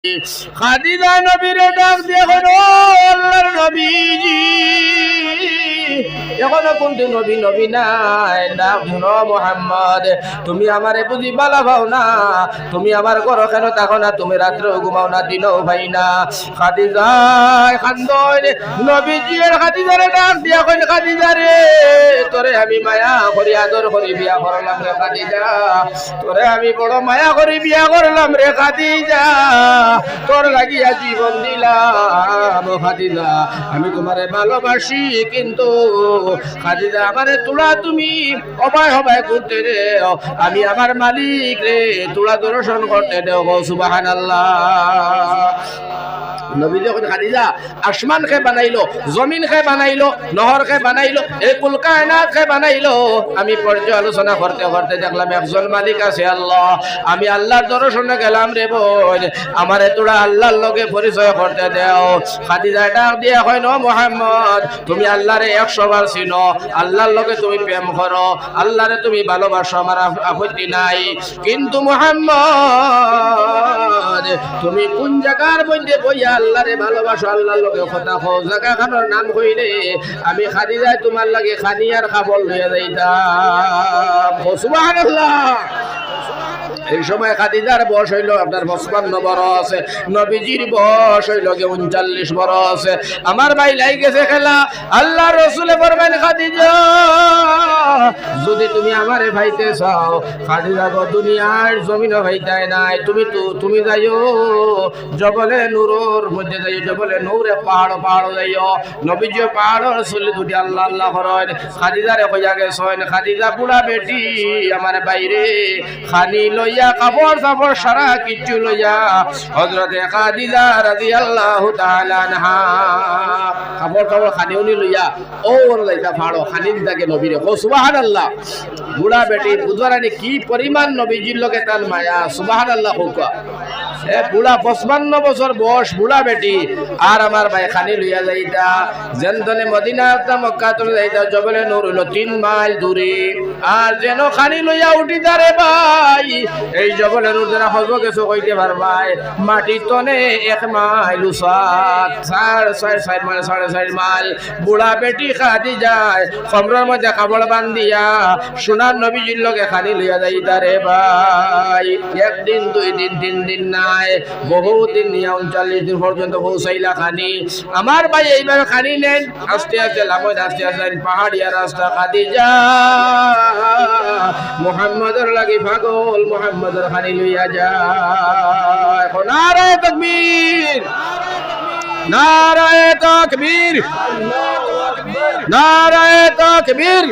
খাদিজা নবীরে ডাক দিয়ে ও আল্লাহর নবীজি, এখনো কিন্তু নবী নবী নাই, ডাক শুনো মুহাম্মদ, তুমি আমারে বুঝি বালা পাও না? তুমি আমার ঘর কেন থাকো না? তুমি রাত্রেও ঘুমাও না, দিনও ভাই না? খাদিজা খান্দন নবীজি এর খাদিজারে ডাক দিয়া কইন, খাদিজা রে, তোরে আমি মায়া করি আদর করি বিয়া করলাম রে খাদিজা, তোরে আমি বড় মায়া করি বিয়া করলাম রে খাদিজা, তোর লাগিয়া জীবন দিলাম খাদিজা, আমি তোমারে ভালোবাসি, কিন্তু খাদিজা আমারে তোলা তুমি অবায় হবায় করতে রে, আমি আমার মালিক রে তোলা দর্শন করতে দেও। সুবহানাল্লাহ। নবী যখন খাদিজা আসমান কে বানাইলো, জমিন কে বানাইলো, নহর কে বানাইলো, এই কুল কায়নাত কে বানাইলো, আমি পর্যালোচনা করতে করতে দেখলাম একজন মালিক আছে আল্লাহ। আমি আল্লাহর দর্শনে গেলাম রে বোন, আমারে তোরা আল্লাহর লগে পরিচয় করতে দেও। খাদিজা ডাক দিয়ে কয়, নো মুহাম্মদ, তুমি আল্লাহরে 100 বার চিনো, আল্লাহর লগে তুমি প্রেম করো, আল্লাহরে তুমি ভালোবাসো, আমার আপত্তি নাই, কিন্তু মুহাম্মদ তুমি কোন জায়গার মধ্যে বইয়া আল্লাহরে ভালোবাসো, আল্লাহর লগে কথা কও, জায়গাখানোর নাম কইলে আমি খাদিজা তোমার লাগে খানিয়ার খাবল লইয়া যাইতাম। সুবহানাল্লাহ। এই সময় খাদিজার বয়স হইল আপনার 55 বছর, নবীজির বয়স হইল 39 বছর। আমার ভাই লাই গেছে খেলা। আল্লাহ রসুলে বলবেন, খাদিজা যদি তুমি আমারে ভাইতে চাও, খাদিজা গো দুনিয়ার জমিনও ভাইতাই নাই, তুমি যাইও জবলে নূরের মধ্যে, যাইও জবলে নূরে পাহাড় যাইও। নবীজি পাহাড়ের চলি দুটি আল্লাহ আল্লাহ করেন। খাদিজারে কইয়া গেছেন, খাদিজা বুড়া বেটি আমার বাইরে খানি লইয়া কাপড় চাপড় সারা কিছু লইয়া হযরতে খাদিজা রাদিয়াল্লাহু তাআলা আনহা কাপড় চাপড় খানি উনি লইয়া ওর লাইতা ফাড়ো খানি দিতাকে নবীরে। ও সুবহানাল্লাহ। বুড়া বেটি বুঝবারানি কি পরিমাণ নবীজির লগে তার মায়া। সুবহানাল্লাহ। হোক বুড়া 55 বছর বয়স বুড়া বেটি, আর আমার ভাই খানি লইয়া যাইতা যেনতনে মদিনা মক্কা তুলে যাইতা জবলে নূর হইল 3 মাইল দূরে, আর যেন খানি লইয়া উঠি তারে ভাই এই জবলে নূর যেন হজব গেছো কইতে পারবাই মাটি তনে 1 মাইল উসাত 4.5 মাইল। বুড়া বেটি খাদি যায় খমরার মধ্যে কাপড় বান্ধিয়া সোনার নবীজির লগে খানি লইয়া যাইতা রে ভাই। একদিন 2 দিন 3 দিন নাই, বহুদিন নিয়ে 39 দিন পর্যন্ত পৌঁছাইলা খানি। আমার ভাই এইভাবে খানি নেন, আস্তে আস্তে লামই আস্তে আস্তে পাহাড়িয়া রাস্তা। খাদিজা মুহাম্মদের লাগি পাগল, মুহাম্মদের খানি লইয়া যায়। নারায়ে তাকবীর, নারায়ে তাকবীর, নারায়ে তাকবীর।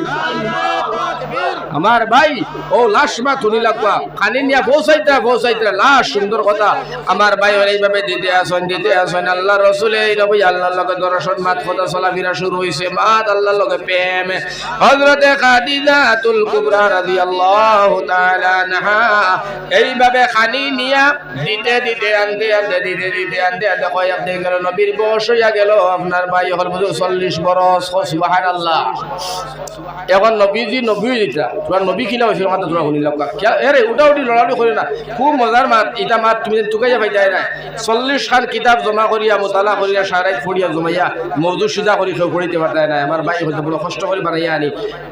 আমার ভাই ও লাশ মা তুলি লাগবা খানি নিয়া পৌঁছাইতে লাশ। সুন্দর কথা। আমার ভাই এইভাবে দিতে আসেন আল্লাহ রসুলে এই নবী আল্লাহর লগে দর্শন মাত কথা চলাফেরা শুরু হইছে, মাত আল্লাহর লগে প্রেম। হযরতে খাদিজাতুল কুবরা রাদিয়াল্লাহু তাআলা আনহা এইভাবে খানি নিয়া দিতে আনতে কয়েকদিন গেল, নবীর বয়স হইয়া গেল আপনার ভাই হল 40 বছর। সুবহানাল্লাহ। এখন নবীজি নবী দিতা তোমার নবী কিনা হয়েছিল মাত্র তোরা শুনি লাগা এরে উঠাউঠি লড়াউঠি করি না। খুব মজার মাত ইটা মাত তুমি টুকাইয়া পাই যায় না। 40 খান কিতাব জমা করিয়া মোতালা করিয়া সারাই ফড়িয়া জমাইয়া মৌজু সিজা করি কেউ পড়িতে পারতায় না। আমার ভাই হয়তো বড় কষ্ট করে বানাইয়া আনি।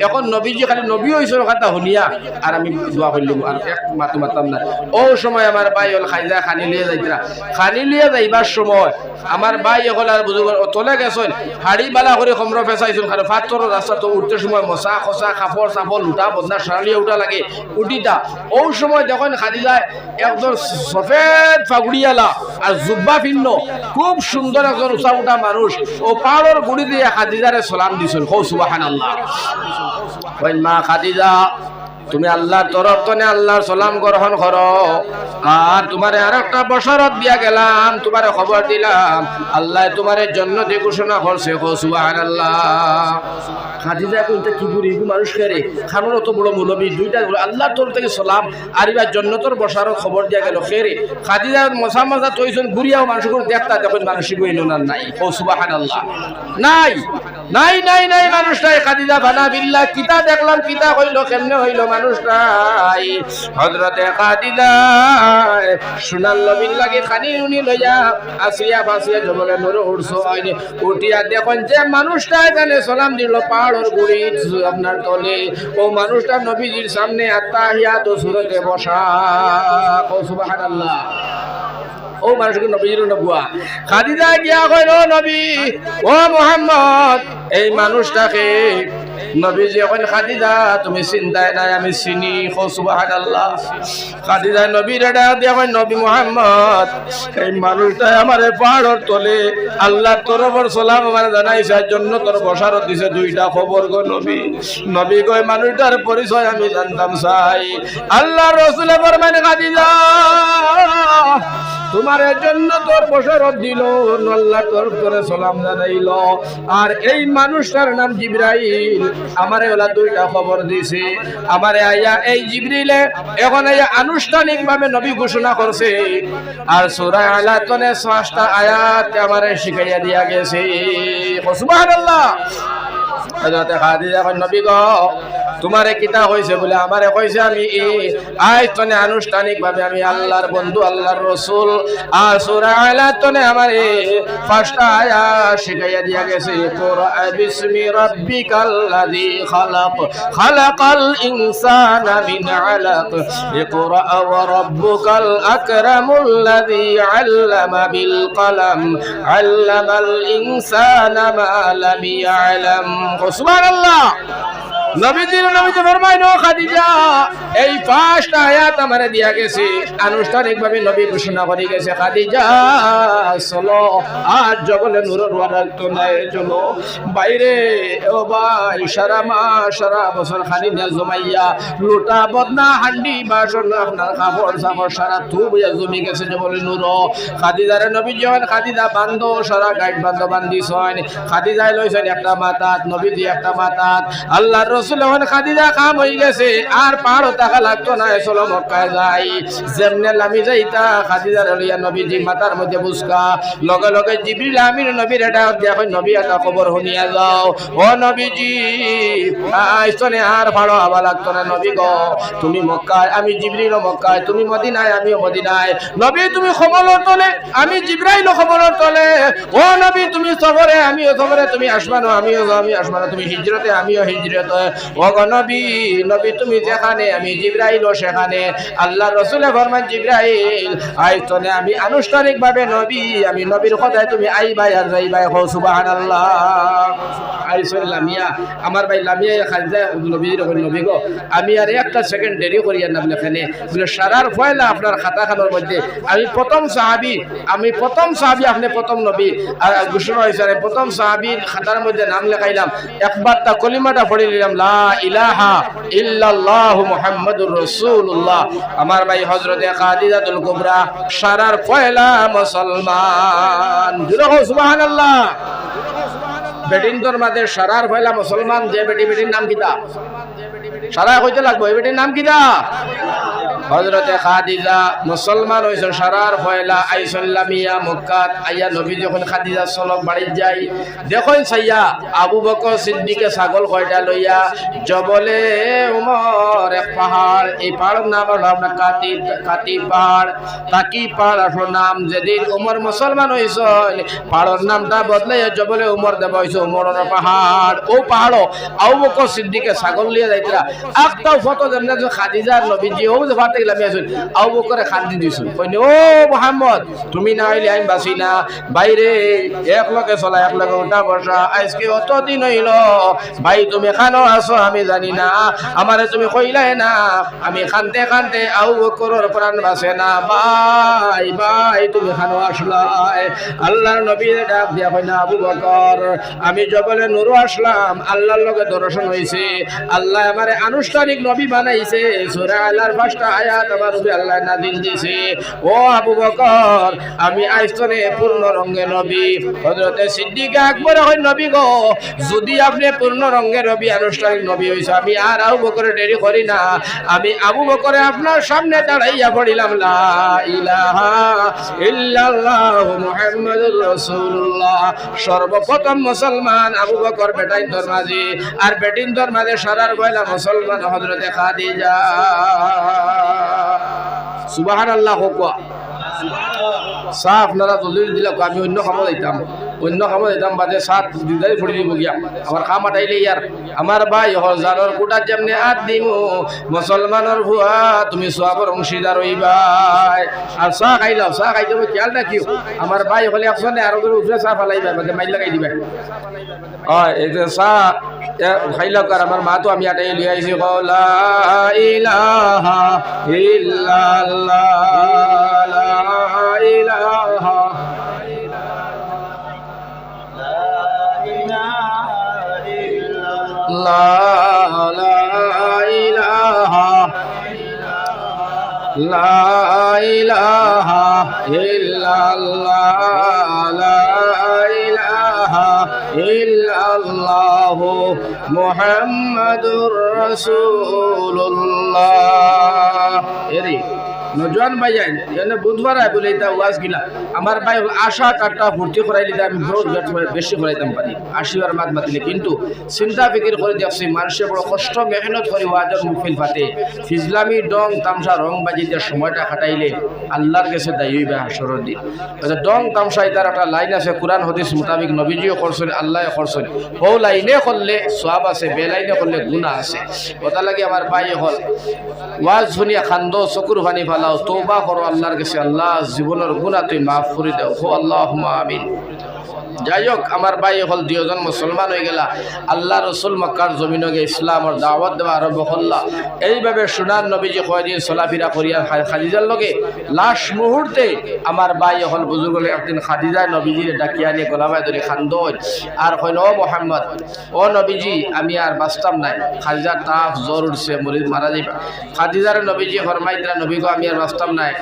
এখন নবীজি খালি নবী হয়েছিল কথা শুনিয়া আর আমি দোয়া করলাম, আর এক মাতো মাতাম না। ও সময় আমার ভাই হল খাইজা খানি লিয়ে যাইতরা। খানি লিয়ে যাইবার সময় আমার ভাই হল আর বুঝুগ তলে গেছেন হাড়ি বালা করে কমর ফেসাইছেন, কারণ ফাত্তর রাস্তা তো উঠতে সময় মশা খসা কাপড় চাপড় লুটা বদনা সারালিয়ে উঠা লাগে উঠিতা। ও সময় যখন খাদিজায় একজন সফেদ ফাগুড়িয়ালা আর জুব্বা ভিন্ন খুব সুন্দর একজন উঁচা উঠা মানুষ ও পাহাড়ের গুড়ি দিয়ে খাদিজারে সালাম দিছেন। হো সুবহানাল্লাহ। মা খাদিজা তুমি আল্লাহর তরফ তনে আল্লাহর সালাম গ্রহণ করো, আর তোমারে আর একটা বশরত দিয়া গেলাম, তোমারে খবর দিলাম আল্লাহ তোমারে জান্নাতে ঘোষণা করছে। হো সুবহানাল্লাহ। খাদিজা কইতে কি বুড়ি মানুষ করে খানোর অত বড় মুলবি দুইটা আল্লাহর তরফ থেকে সালাম আর এবার জান্নাতের বশরত খবর দিয়া গেল। খেরে খাদিজা মশা তৈছেন ঘুরিয়াও মানুষগুলো দেখতা দেখুন মানুষই বইল না নাই। হো সুবহানাল্লাহ। নাই নাই নাই নাই মানুষ নাই। খাদিজা বানা বিল্লাহ কিতা দেখলাম কিতা হইল কেমনে হইল মানুষটাই হযরতে খাদিজা সোনার নবীর লাগি খানি উনি লইয়া আসিয়া বাসিয়া জবলে নূর উঠছো আইনে উঠিয়া দেখুন যে মানুষটা এখানে সালাম দিল পাহাড়ের গুড়ি আপনার তলে ও মানুষটা নবীজির সামনে আত্তাহিয়াতু সূরাতে বসা সুবহানাল্লাহ ও মানুষকে নবীজির নবুয়া খাদিজা গিয়া কইল নবী ও মুহাম্মদ এই মানুষটাকে নবীজি এখন খাদিজা তুমি চিন্তায় নাই আমি চিনি সুবহানাল্লাহ খাদিজা নবীর ডাক দিয়া কই নবী মুহাম্মদ এই মানুষটা আমারে পাহাড়ের তলে আল্লাহর তরফের সালাম আমার জানাইছে জন্য তোর বসারত দিছে দুইটা খবর গো নবী নবী কই মানুষটার পরিচয় আমি জানতাম চাই আল্লাহর রাসূল ফরমান খাদিজা তোমার জন্য তোর বসারত দিল আল্লাহ তোর করে সালাম জানাইল আর এই মানুষটার নাম জিবরাইল আমারে ওলা দুইটা খবর দিছে আমারে আয়া এই জিবরিলে এখন আয়া আনুষ্ঠানিকভাবে নবী ঘোষণা করছে আর সূরা আলাতনে 6টা আয়াত আমারে শিখাইয়া দিয়া গেছে সুবহানাল্লাহ হযরত খাদিজা কই নবী গো তোমারে কিতা হইছে বলে আমারে কইছে আমি আয়াতনে আনুষ্ঠানিকভাবে আমি আল্লাহর বন্ধু আল্লাহর রাসূল আর সূরা আলাতনে আমারে 5টা আয়াত শিখাইয়া দিয়া গেছে কুরআ বিসমি রাব্বিকাল্লাযী খালাক খালাকাল ইনসানা মিন আলাক ইকরা ওয়া রাব্বুকাল আকরামুল্লাযী আল্লামা বিল কলম আল্লামাল ইনসানা মা লাম ইয়ালাম সুবহানাল্লাহ নবীজি ফরমায় নো খাদিজা এই 5টা আয়াত আমারে দিয়া গেছে আনুষ্ঠানিকভাবে নবী ঘোষণা করে গেছে খাদিজা চলো আজ জগলে নূরের ওয়ারাত নাই চলো বাইরে ও ভাই সারা মাস সারা বছর খানি না জমাইয়া লোটা বদনা হান্ডি বাসন আপনার কাপড় সাপড় সারা থুবিয়া জমি গেছে জগলে নূর খাদিজারে নবীজি খাদিজা বান্ধো সারা গাইড বান্ধ বান্ধিছেন খাদিজাই লইছেন একটা মাতাত নবীজি একটা মাতাত আল্লাহর রাসূল খাদিজা কাম হয়ে গেছে আর পাহাড় টাকা লাগতো না চলো মক্কায় যাই যেমনে লামি যাইতা খাদিজার লইয়া নবীজি মাথার মধ্যে বুসকা লগে লগে জিবরিল আমিন নবীর এটা দেখো নবী একটা খবর শুনিয়া যাও ও নবীজি আইসনে আর ভালো হওয়া লাগতো না নবী গো তুমি মক্কায় আমি জিবরিল মক্কায় তুমি মদিনায় আমিও মদিনায় নবী তুমি খবরের তলে আমি জিবরাইল খবরের তলে ও নবী তুমি সফরে আমিও সফরে তুমি আসমানো আমিও আমি আসমানো তুমি হিজরতে আমিও হিজরতে ও গো নবী নবী তুমি যেখানে আমি জিবরাইলও সেখানে আল্লাহর রাসূলে ফরমান জিবরাইল আইতনে আমি আনুষ্ঠানিকভাবে নবী আমি নবীর কথায় তুমি আইবাই আর যাইবাই হো সুবহানাল্লাহ আইসল লামিয়া আমার ভাই লামিয়া খাজা নবীর নবী গো আমি আর একটা সেকেন্ড দেরি করিয়া নাম লেখানে বলে সারার ফয়লা আপনার খাতাখানোর মধ্যে আমি প্রথম সাহাবী আপনি প্রথম নবী আর ঘোষণা হয়েছে প্রথম সাহাবীর খাতার মধ্যে নাম লেখাইলাম একবার তা কলিমাটা পড়ে নিলাম লা ইলাহা ইল্লাল্লাহু মুহাম্মাদুর রাসূলুল্লাহ আমার ভাই হযরতে খাদিজাতুল কুবরা সারার পয়লা মুসলমান জুড়ে সুবহানাল্লাহ বেটিনদের মাঝে সারার পয়লা মুসলমান যে বেটির নাম কিতা সারা কইতে লাগবো এই বেটির নাম কিতা হযরতে খাদিজা মুসলমান হইছে সারার পয়লা আইসাল্লামিয়া মক্কাত আইয়া নবী যখন খাদিজা চলক বাড়ি যাই দেখুন সাইয়া আবু বকর সিদ্দিকে ছাগল কয়টা লইয়া জবলে উমর এক পাহাড় এই পাহাড়ের নাম হলো আপনার কাতি পাহাড় তাকি পাহাড় আসল নাম যেদিন উমর মুসলমান হইছে পাহাড়ের নামটা বদলাইয়া জবলে উমর দেওয়া হয়েছে উমরের পাহাড় ও পাহাড় আবু বকর সিদ্দিকে ছাগল লিয়া যাইতরা একটাও ফটো যেমন খাদিজার নবীজি ও যে ফাটে গেলাম আবু বকরে খান্দি দিছুন কইনি ও মুহাম্মদ তুমি না হইলে আমি বাঁচি না বাইরে এক লগে চলা এক লগে উঠা বসা আজকে অতদিন হইল ভাই তুমি খানো আছো আমি জানি না আমারে তুমি কইলাই না আমি খানতে খানতে আবু বকরের প্রাণ বাঁচে না ভাই তুমি খানো আসলাই আল্লাহর নবীর ডাক দিয়া কই না আবু বকর আমি জবলে নূর আসলাম আল্লাহর লগে দর্শন হইছে আল্লাহ আমারে আনুষ্ঠানিক নবী বানাইছে সূরা আলার 5টা আয়াত আমার উপরে আল্লাহ নাযিল দিয়েছে ও আবু বকর আমি আইস্তনে পূর্ণ রঙে নবী হযরতে সিদ্দিক আকবর হয় নবী গো যদি আপনি পূর্ণ রঙে নবী আনুষ্ঠানিক নবী হইছে আমি আর আবু বকরে দেরি করি না আমি আবু বকরে আপনার সামনে দাঁড়াইয়া পড়িলাম লা ইলাহা ইল্লাল্লাহু মুহাম্মাদুর রাসূলুল্লাহ সর্বপ্রথম মুসলমান আবু বকর বেটাইন্তর মাঝে আর বেটিন্তর মাঝে সারার পয়লা মুসলমান হযরতে খাদিজা সুবহানাল্লাহ কোয়া সাহ আপনারা দলিল দিলে আমি অন্য খামত দিতাম বাদে সাত দিদাই ফুড়ি দিব গিয়া আমার খাম আটাইলে ইয়ার আমার ভাই হজারর কোটা যেমনি আট দিমু মুসলমানের ভুয়া তুমি সওয়াবের অংশীদার হইবাই আর চাহ খাইলাও চাহ খাইতে খেয়াল রাখিও আমার ভাই হলে একসঙ্গে আরো করে উঠে চাহ ফালাইবা বাদে মাইল লাগাই দিবা হয় এই যে চাহ খাইলাও কার আমার মা তো আমি আটাই লিয়ে আইছি লা ইলাহা ইল্লাল্লাহ লা ইলাহা লা ইলাহা লা ইলাহা ইল্লাল্লাহ লা ইলাহা ইল্লাল্লাহু মুহাম্মাদুর রাসূলুল্লাহ এরি নজওয়ান ভাইজান যেন বুধবার আয় বলে এটা ওয়াজ গিলা আমার ভাই আশা কাটটা ভর্তি করাই দিলে আমি বেশি করাইতাম পারি আশীর্বাদ মাত মাতিলে কিন্তু চিন্তা ফিকির করে দেখছি মানুষের বড় কষ্ট মেহনত করে ওয়াজের মুফিল ফাতে ফিজলামি ডং তামসা রং বাজিতে সময়টা খাটাইলে আল্লাহর কাছে দায়ী হইবে হাসরের দিন ডং তামসা এটার একটা লাইন আছে কোরআন হাদিস মোতাবিক নবীজিও করছেন আল্লাহও করছেন ও লাইনে করলে সওয়াব আছে বে লাইনে করলে গুনাহ আছে কথা লাগে আমার ভাই হল ওয়াজ শুনিয়া খান্দো চকুর পানি ফালাও তওবা করো আল্লাহর কাছে আল্লাহ জীবনের গুনাহ তুই মাফ করে দাও ও আল্লাহুম্মা আমিন যাই হোক আমার ভাই হল দুজন মুসলমান হয়ে গেলা আল্লাহ রসুল মক্কার জমিনে গিয়ে ইসলামের দাওয়াত দেওয়া আরম্ভ করলা এইভাবে সোনার নবীজি কয়দিন চলাফেরা করিয়া খাদিজার লগে লাস্ট মুহূর্তে আমার ভাই হল বুজুর্গ একদিন খাদিজায় নবীজির ডাকিয়া নিয়ে গলাবাই ধরে খান্দন আর কইল ও মোহাম্মদ ও নবীজি আমি আর বাঁচতাম নাই খাদিজার তাপ জ্বর উঠছে মরিদ মারা যাইবা খাদিজার নবীজি ফরমাই দিলা নবী গো আমি আর বাঁচতাম নাই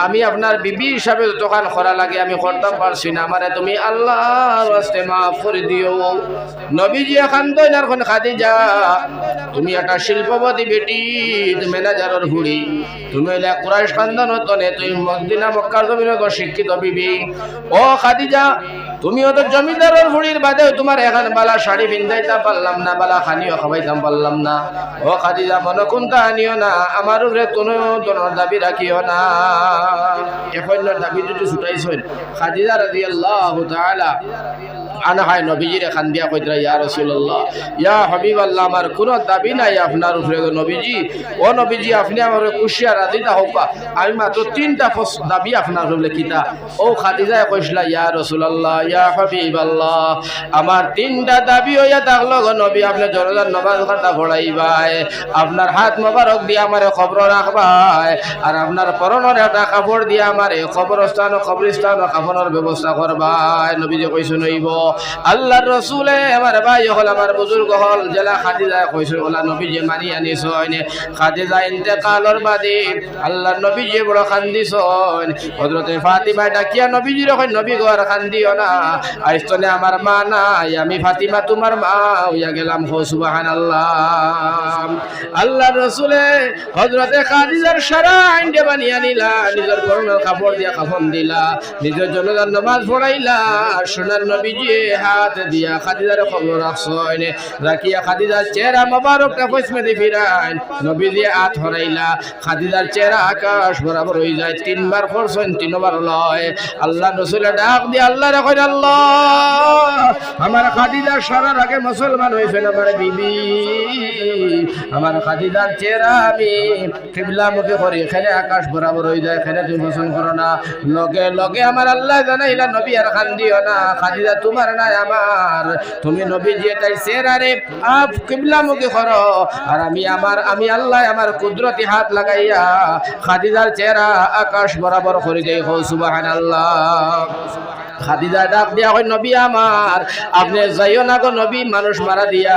আমি আপনার বিবি হিসাবে দোকান করা লাগে আমি করতাম পারছি না আমারে তুমি আল্লাহ রাস্তে মাফ করে দিও নবীজি খান্দন আর কোন খাদিজা তুমি একটা শিল্পপতি বেটি তুমি ম্যানেজারের হুড়ি তুমি এলা কুরাইশ খানদান তনে তুমি মদিনা মক্কার জমিনে শিক্ষিত বিবি ও খাদিজা তুমিও তো জমিদারের হুড়ির বাদে তোমার এখন বালা শাড়ি পিন্ধাইতে পারলাম না বালা খানিও খাবাইতাম পারলাম না ও খাদিজা মনে কোনটা আনিও না আমার উপরে কোনো ধরনের দাবি রাখিও না এখন দাবি যদি ছুটাইছেন খাদিজা রাদিয়াল্লাহু তাআলা আনহায় নবীজির খান দিয়া কইতরা ইয়া রাসূলুল্লাহ ইয়া হাবিবাল্লাহ আমার কোনো দাবি নাই আপনার উপরে নবীজি ও নবীজি আপনি আমার খুশিয়া রাদিতা হোক আমি মাত্র তিনটা দাবি আপনার উপরে কিতা ও খাদিজা কইছলা ইয়া রাসূলুল্লাহ ইয়া হাবিবাল্লাহ আমার তিনটা দাবি হইয়া থাকলো গো নবী আপনি জরজার নামাজ কাটা পড়াইবাই আপনার হাত মোবারক দিয়ে আমারে খবর রাখবাই আর আপনার পরনের একটা কাপড় দিয়ে আমারে কবরস্থান কবরস্থান কাফনের ব্যবস্থা করবাই নবীজি কইছেন হইব আল্লাহর রাসূলে আমার ভাই হল আমার বুজুর্গ হল জেলা খাদিজা কইছে ওলা নবীজি মানি আনিছেন খাদিজা ইন্তেকালের বাদে আল্লাহর নবীজি বড় কান্দিছেন হযরতে ফাতিমা ডাকিয়া নবীজির কই নবী গো আর কান্দিও না আইস্তনে আমার মা নাই আমি ফাতিমা তোমার মা হইয়া গেলাম হো সুবহানাল্লাহ আল্লাহর রাসূলে হযরতে খাদিজার সারা আইনডে বানিয়ে নিলা নিজের পরনের কাপড় দিয়া কাফন দিলা নিজের জন্য নামাজ পড়াইলা সোনার নবীজি হাত দিয়া খাদিজার খবর রাখছেন রাখিয়া খাদিজার চেহারা মোবারকটা ফসমে ফিরাইন নবীজি হাত হরাইলা খাদিজার চেহারা আকাশ বরাবর হয়ে যায় তিনবার পড়ছেন তিনবার লয় আল্লাহ রাসূলের ডাক দিয়ে আল্লাহ রাখেন আল্লাহ আমার খাদিজা সারা আগে মুসলমান হয়েছেন আমার বিবি আমার খাদিজার চেহারা আমি কিবলা মুখে করি এখানে আকাশ বরাবর হয়ে যায় এখানে তুমি পছন্দ করো না লগে লগে আমার আল্লাহ জানাইলা নবী আর কান্দিও না খাদিজা তোমার নাই আমার তুমি নবীজি এটাই চেহারা রে আপ কিবলা মুখে করো আর আমি আল্লাহ আমার কুদরতি হাত লাগাইয়া খাদিজার চেহারা আকাশ বরাবর করে দেই। সুবহানাল্লাহ। খাদিজা ডাক দিয়া কই নবী আমার আপনি যাইও না গো নবী, মানুষ মারা দিয়া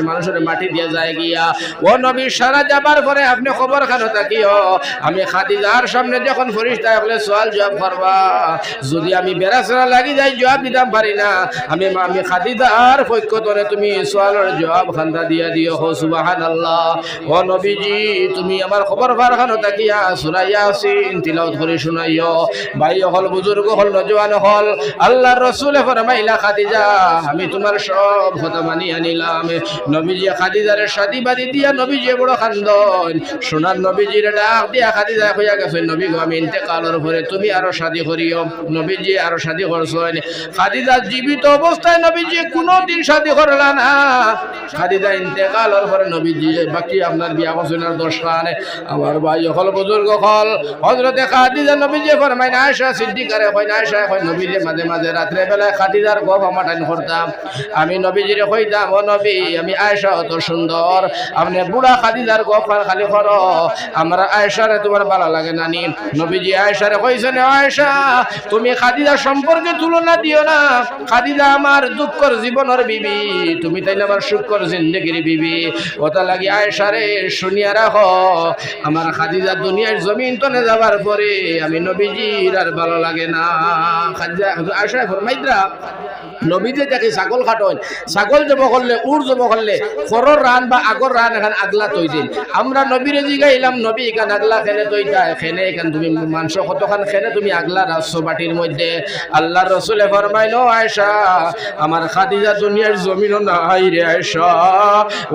মানুষের মাটি দিয়া যায় গিয়া। ও নবী সারা যাবার পরে আপনি খবর খানো তাকিও আমি খাদিজার সামনে যখন ফেরেশতা বলে সওয়াল জবাব করবা, যদি আমি বেরাসরা লাগি যাই জবাব দিতাম পারি না, আমি খাদিজার পক্ষ ধরে তুমি সওয়ালের জবাব খান্দা দিয়া দিও। সুবহানাল্লাহ। ও নবীজি তুমি আমার খবর খানো তাকিয়া সূরা ইয়াসিন তিলাওয়াত করে শুনাইও। ভাই হল বুজুর্গ হল নওজোয়ান হল আল্লাহর রাসূলে ফরমাইলা খাদিজা আমি তোমার সব কথা মানিয়া নিলাম। নবীজি খাদিজার শাদী বাদী দিয়া নবীজি বড় খান্দন সোনার নবীজির ডাক দিয়া খাদিজা কইয়া গেছে নবী গো আমি ইন্তেকালের পরে তুমি আরো শাদী করিও। নবীজি আরো শাদী করছেন। খাদিজা জীবিত অবস্থায় নবীজি কোনোদিন শাদী করলা না। খাদিজা ইন্তেকালের পরে নবীজি বাকি আপনার বিয়া করছেন আর 10 খান। আমার ভাই হল বুজুর্গ হল হযরতে খাদিজা নবীজি ফরমাইন আয়েশা সিদ্দিকারে কইনা আয়েশা কই নবীজি মাঝে মাঝে রাত্রে বেলায় খাদিজার গপ আমাটান করতাম। আমি নবীজিরে কইতাম ও নবী আমি আয়েশা অত সুন্দর, আপনি বুড়া খাদিজার গপ খালি করো, আমরা আয়েশারে তোমার ভালো লাগে না নি? নবীজি আয়েশারে কইছেন আয়েশা তুমি খাদিজা সম্পর্কে তুলনা দিও না, খাদিজা আমার দুঃখের জীবনের বিবি, তুমি তাইলে আমার সুখের জিন্দেগির বিবি। ওটা লাগি আয়েশারে শুনিয়া রাখো আমার খাদিজা দুনিয়ার জমিন তনে যাবার পরে আমি নবীজির আর ভালো লাগে না। খাদিজা আয়েশা ফরমাইদ্রা নবীজি দেখি ছাগল খাটন, ছাগল জব করলে উড় জব করলে খরর রান বা আগর রান এখান আগলা তৈ দিন। আমরা নবীরে জিগাইলাম নবী এখান আগলা খেনে তৈতা খেনে এখান তুমি মাংস কতখান খেনে তুমি আগলা রাখছো বাটির মধ্যে। আল্লাহর রাসূলে ফরমাইল আয়েশা আমার খাদিজা দুনিয়ার জমিনও নাই রে আয়েশা,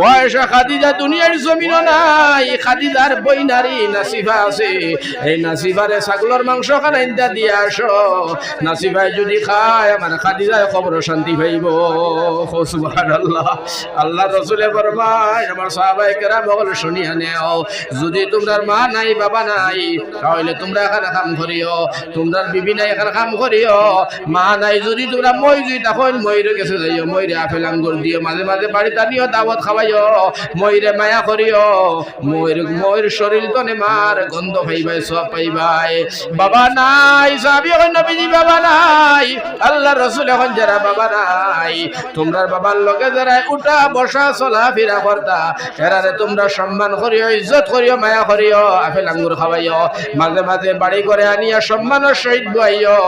ও আয়েশা খাদিজা দুনিয়ার জমিনও নাই। খাদিজার বই নারী নাসিফা আছে, এই নাসিফারে ছাগলের মাংস খান আইন্দা দিয়ে আসো, নাসিফায় যদি খায় আমার খাদিজায় কবর শান্তি পাইব। সুবহানাল্লাহ। আল্লাহর রাসূলে ফরমায় আমার সাহাবায়ে কেরাম বল শুনিয়া নেও যদি তোমরার মা নাই বাবা নাই তাহলে তোমরা এখানে কাম করিও, তোমরার বিবি নাই এখানে কাম করিও, মা নাই যদি তোমরা মই যদি তখন মইরে গেছে যাইও, মইরে আপেল আঙ্গুর দিও, মাঝে মাঝে বাড়িতে আনিও দাওয়াত খাওয়াইও, মইরে মায়া করিও, মইর শরীর তো নে মার গন্ধ পাইবাই সব পাইবাই। বাবা নাই সাহাবী এখন নবীজি বাবা নাই, আল্লাহর রাসূল এখন যারা বাবা নাই তোমরার বাবার লগে যারা উঠা বসা চলা ফিরা করতা এরারে তোমরা সম্মান করিও, ইজ্জত করিও, মায়া করিও, আপেল আঙ্গুর খাওয়াইও, মাঝে মাঝে বাড়ি করে আনিয়া সম্মানের সহিত বুয়াইও।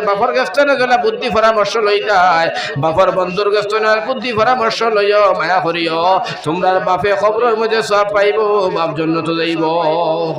বাপর গেস্তনে গেলে বুদ্ধি পরামর্শ লইতাই, বাপর বন্ধুর গেস্তনে বুদ্ধি পরামর্শ লইও, মায়া করিও, তোমরার বাপে খবরের মধ্যে সব পাইব, বাপ জন্য তো যাইব।